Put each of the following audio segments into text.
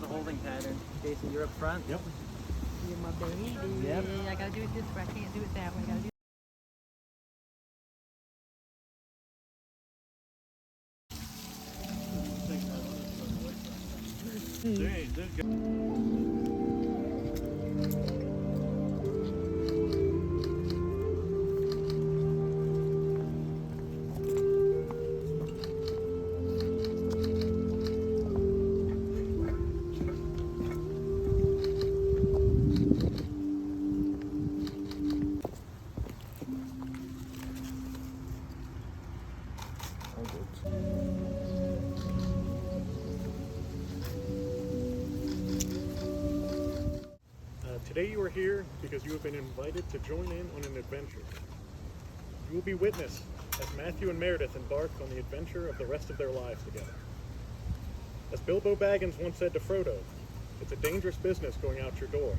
the holding pattern. Jason, you're up front. Yep. You're my baby. Yep. I gotta do it this way. I can't do it that way. I gotta do Today you are here because you have been invited to join in on an adventure. You will be witness as Matthew and Meredith embark on the adventure of the rest of their lives together. As Bilbo Baggins once said to Frodo, it's a dangerous business going out your door.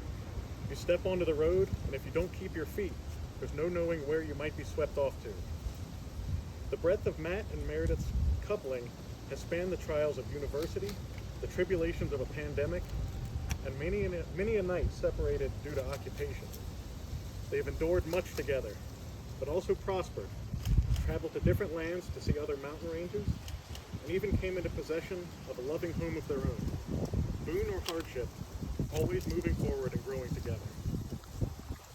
You step onto the road, and if you don't keep your feet, there's no knowing where you might be swept off to. The breadth of Matt and Meredith's coupling has spanned the trials of university, the tribulations of a pandemic, and many a night separated due to occupation. They have endured much together, but also prospered, traveled to different lands to see other mountain ranges, and even came into possession of a loving home of their own. Boon or hardship, always moving forward and growing together.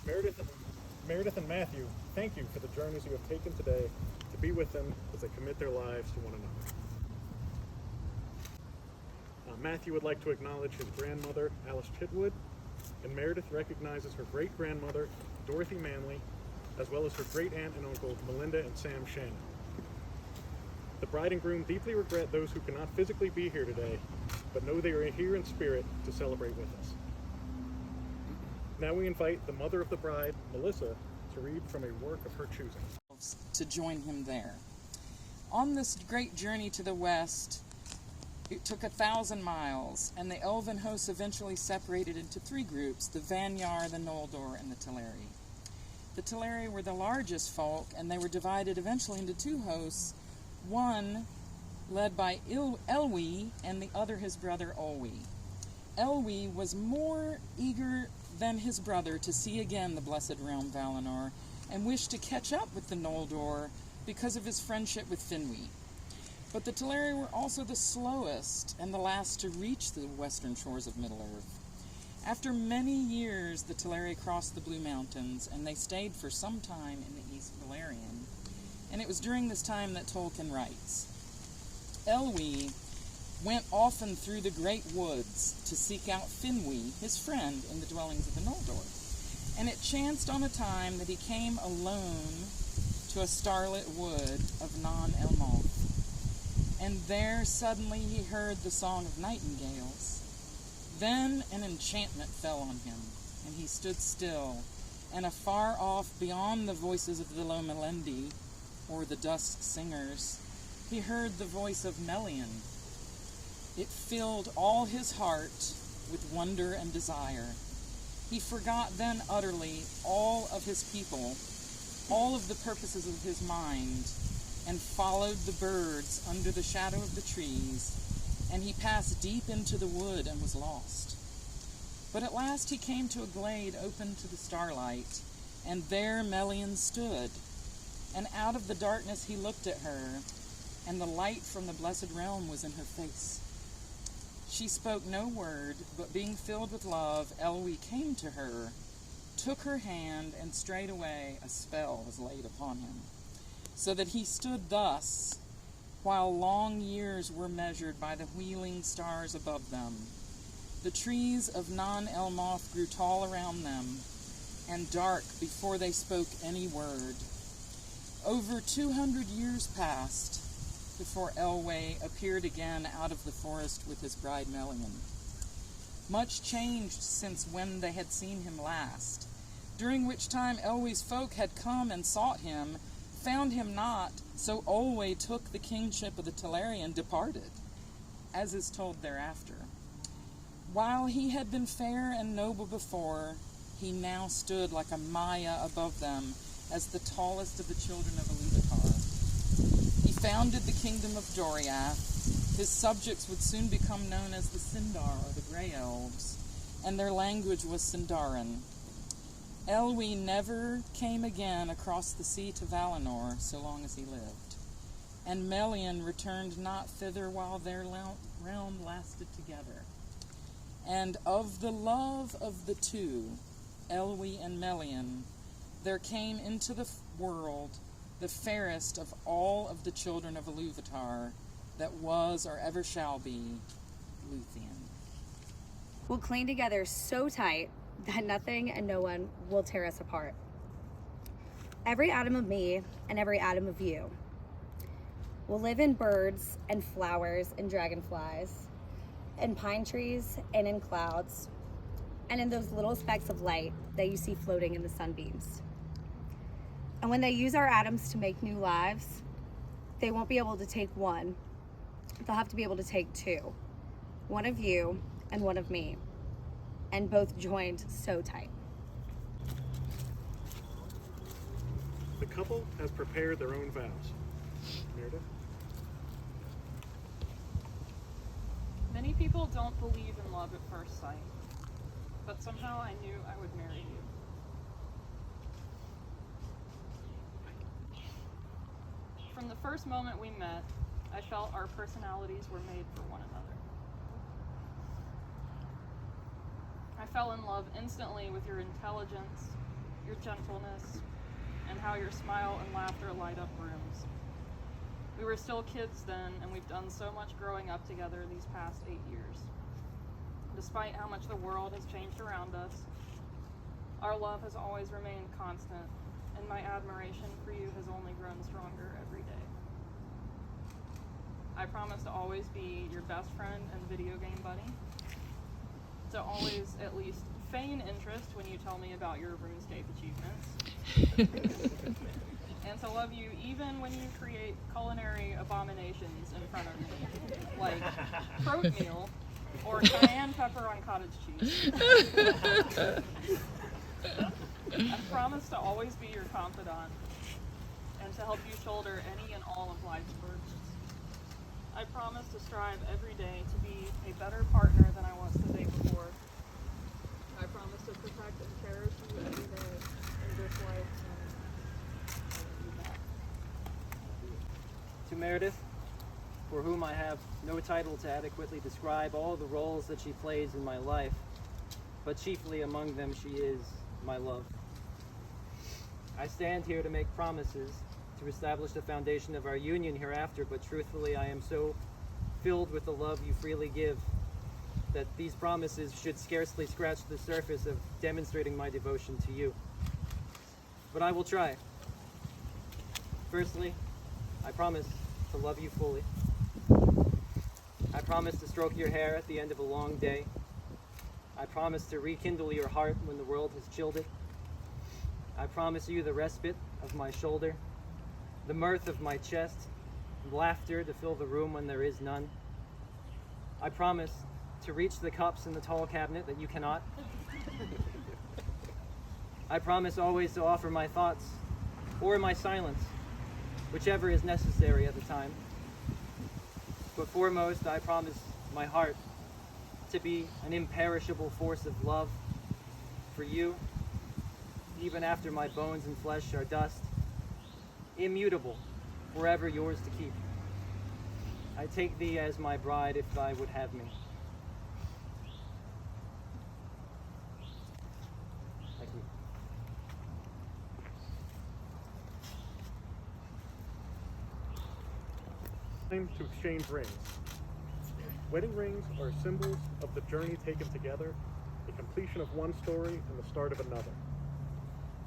Meredith and Matthew, thank you for the journeys you have taken today to be with them as they commit their lives to one another. Matthew would like to acknowledge his grandmother, Alice Chitwood, and Meredith recognizes her great-grandmother, Dorothy Manley, as well as her great-aunt and uncle, Melinda and Sam Shannon. The bride and groom deeply regret those who cannot physically be here today, but know they are here in spirit to celebrate with us. Now we invite the mother of the bride, Melissa, to read from a work of her choosing. To join him there. On this great journey to the west, it took 1,000 miles, and the elven hosts eventually separated into 3 groups, the Vanyar, the Noldor, and the Teleri. The Teleri were the largest folk, and they were divided eventually into 2 hosts, one led by Elwi, and the other his brother Olwi. Elwi was more eager than his brother to see again the blessed realm Valinor, and wished to catch up with the Noldor because of his friendship with Finwë. But the Teleri were also the slowest and the last to reach the western shores of Middle-earth. After many years, the Teleri crossed the Blue Mountains, and they stayed for some time in the East Valerian. And it was during this time that Tolkien writes, Elwi went often through the great woods to seek out Finwë, his friend, in the dwellings of the Noldor. And it chanced on a time that he came alone to a starlit wood of Non-Elmoth. And there suddenly he heard the song of nightingales. Then an enchantment fell on him, and he stood still, and afar off, beyond the voices of the Lomelendi, or the dusk singers, he heard the voice of Melian. It filled all his heart with wonder and desire. He forgot then utterly all of his people, all of the purposes of his mind, and followed the birds under the shadow of the trees, and he passed deep into the wood and was lost. But at last he came to a glade open to the starlight, and there Melian stood, and out of the darkness he looked at her, and the light from the blessed realm was in her face. She spoke no word, but being filled with love, Elwi came to her, took her hand, and straightway a spell was laid upon him, so that he stood thus, while long years were measured by the wheeling stars above them. The trees of Non-Elmoth grew tall around them, and dark before they spoke any word. Over 200 years passed before Elwë appeared again out of the forest with his bride Melian. Much changed since when they had seen him last, during which time Elwë's folk had come and sought him, found him not, so Olwe took the kingship of the Teleri and departed, as is told thereafter. While he had been fair and noble before, he now stood like a Maya above them, as the tallest of the children of Ilúvatar. He founded the kingdom of Doriath, His subjects would soon become known as the Sindar, or the Grey Elves, and their language was Sindarin. Elwy never came again across the sea to Valinor so long as he lived, and Melian returned not thither while their realm lasted together. And of the love of the two, Elwy and Melian, there came into the world the fairest of all of the children of Iluvatar that was or ever shall be, Luthien. We'll cling together so tight that nothing and no one will tear us apart. Every atom of me and every atom of you will live in birds and flowers and dragonflies, in pine trees and in clouds, and in those little specks of light that you see floating in the sunbeams. And when they use our atoms to make new lives, they won't be able to take one. They'll have to be able to take two. One of you and one of me, and both joined so tight. The couple has prepared their own vows. Meredith? Many people don't believe in love at first sight, but somehow I knew I would marry you. From the first moment we met, I felt our personalities were made for one another. I fell in love instantly with your intelligence, your gentleness, and how your smile and laughter light up rooms. We were still kids then, and we've done so much growing up together these past 8 years. Despite how much the world has changed around us, our love has always remained constant, and my admiration for you has only grown stronger every day. I promise to always be your best friend and video game buddy, to always at least feign interest when you tell me about your RuneScape achievements, and to love you even when you create culinary abominations in front of me, like oatmeal or cayenne pepper on cottage cheese. I promise to always be your confidant and to help you shoulder any and all of life's burdens. I promise to strive every day to be a better partner than I was the day before. I promise to protect and cherish you every day in this life and that. To Meredith, for whom I have no title to adequately describe all the roles that she plays in my life, but chiefly among them she is my love. I stand here to make promises to establish the foundation of our union hereafter, but truthfully I am so filled with the love you freely give that these promises should scarcely scratch the surface of demonstrating my devotion to you. But I will try. Firstly, I promise to love you fully. I promise to stroke your hair at the end of a long day. I promise to rekindle your heart when the world has chilled it. I promise you the respite of my shoulder, the mirth of my chest, and laughter to fill the room when there is none. I promise to reach the cups in the tall cabinet that you cannot. I promise always to offer my thoughts or my silence, whichever is necessary at the time. But foremost, I promise my heart to be an imperishable force of love for you, even after my bones and flesh are dust, immutable, forever yours to keep. I take thee as my bride if thou would have me. Thank you. Time to exchange rings. Wedding rings are symbols of the journey taken together, the completion of one story and the start of another.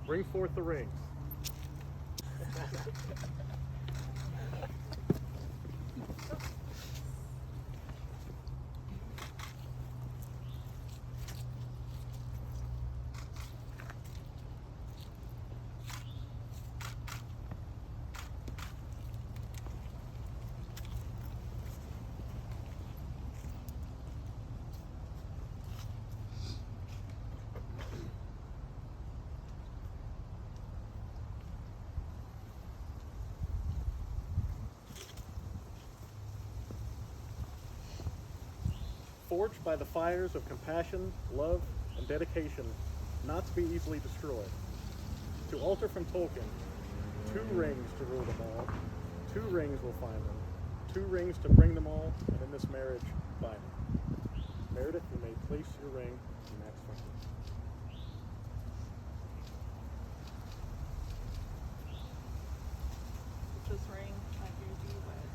Bring forth the rings. forged by the fires of compassion, love, and dedication, not to be easily destroyed. To alter from Tolkien, 2 rings to rule them all, 2 rings will find them, 2 rings to bring them all, and in this marriage bind them. Meredith, you may place your ring in Matt's finger. This ring, I do thee wed.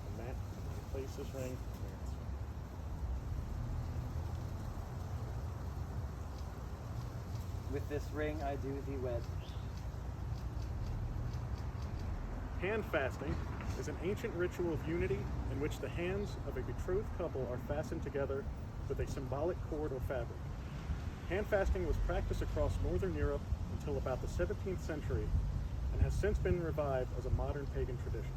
And Matt, you may place this ring in Meredith's finger. With this ring I do thee wed. Hand fasting is an ancient ritual of unity in which the hands of a betrothed couple are fastened together with a symbolic cord or fabric. Hand fasting was practiced across Northern Europe until about the 17th century and has since been revived as a modern pagan tradition.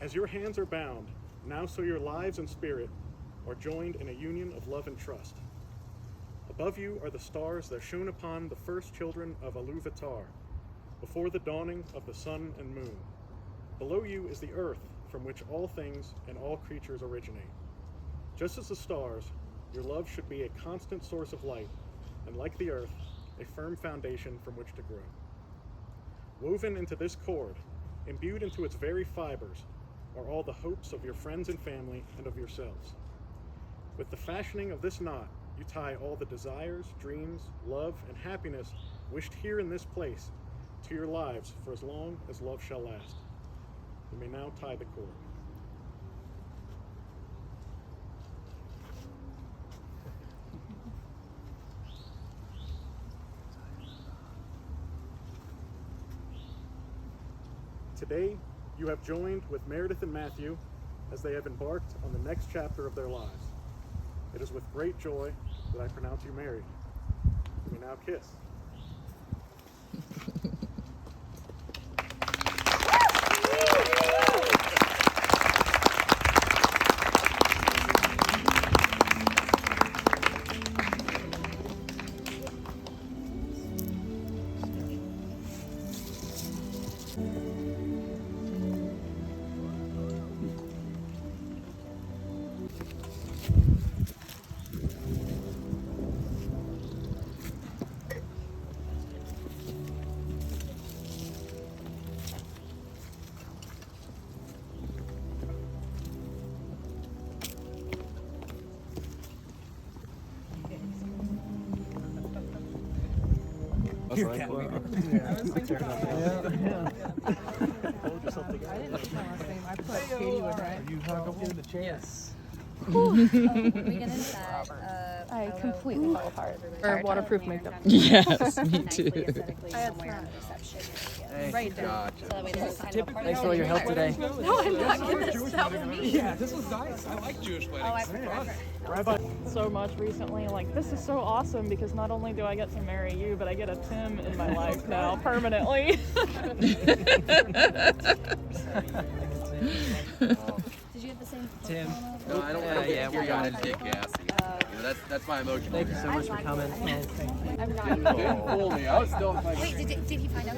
As your hands are bound, now so your lives and spirit are joined in a union of love and trust. Above you are the stars that shone upon the first children of Iluvatar, before the dawning of the sun and moon. Below you is the earth from which all things and all creatures originate. Just as the stars, your love should be a constant source of light, and like the earth, a firm foundation from which to grow. Woven into this cord, imbued into its very fibers, are all the hopes of your friends and family and of yourselves. With the fashioning of this knot, you tie all the desires, dreams, love, and happiness wished here in this place to your lives for as long as love shall last. You may now tie the cord. Today, you have joined with Meredith and Matthew as they have embarked on the next chapter of their lives. It is with great joy that I pronounce you married. You may now kiss. I didn't tell last name. I put Katie with that. You hung up in the chair. Yes. We get into that. I completely fell apart. Or waterproof makeup. Yes, me too. I had somewhere on the reception. Right there. So that way they don't kind of apart. Thanks for all your help today. No, I'm not kidding. That was me. Yeah, this was nice. I like Jewish weddings. Oh, I forgot. Rabbi. So much recently. Like, this is so awesome because not only do I get to marry you, but I get a Tim in my life now permanently. Did you have the same Tim. No, I don't want to yeah, we're we're going done. to get gassy. You know, that's my emotion. Thank you so much for coming. I'm not. Didn't fool me. I was still like, Wait, did he find out?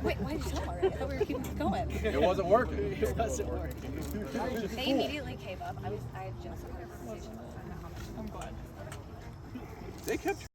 Wait, why did you tell him already? I thought we were keeping going. it wasn't working. It wasn't working. They immediately came up. I had just had a conversation with them. I'm glad. They kept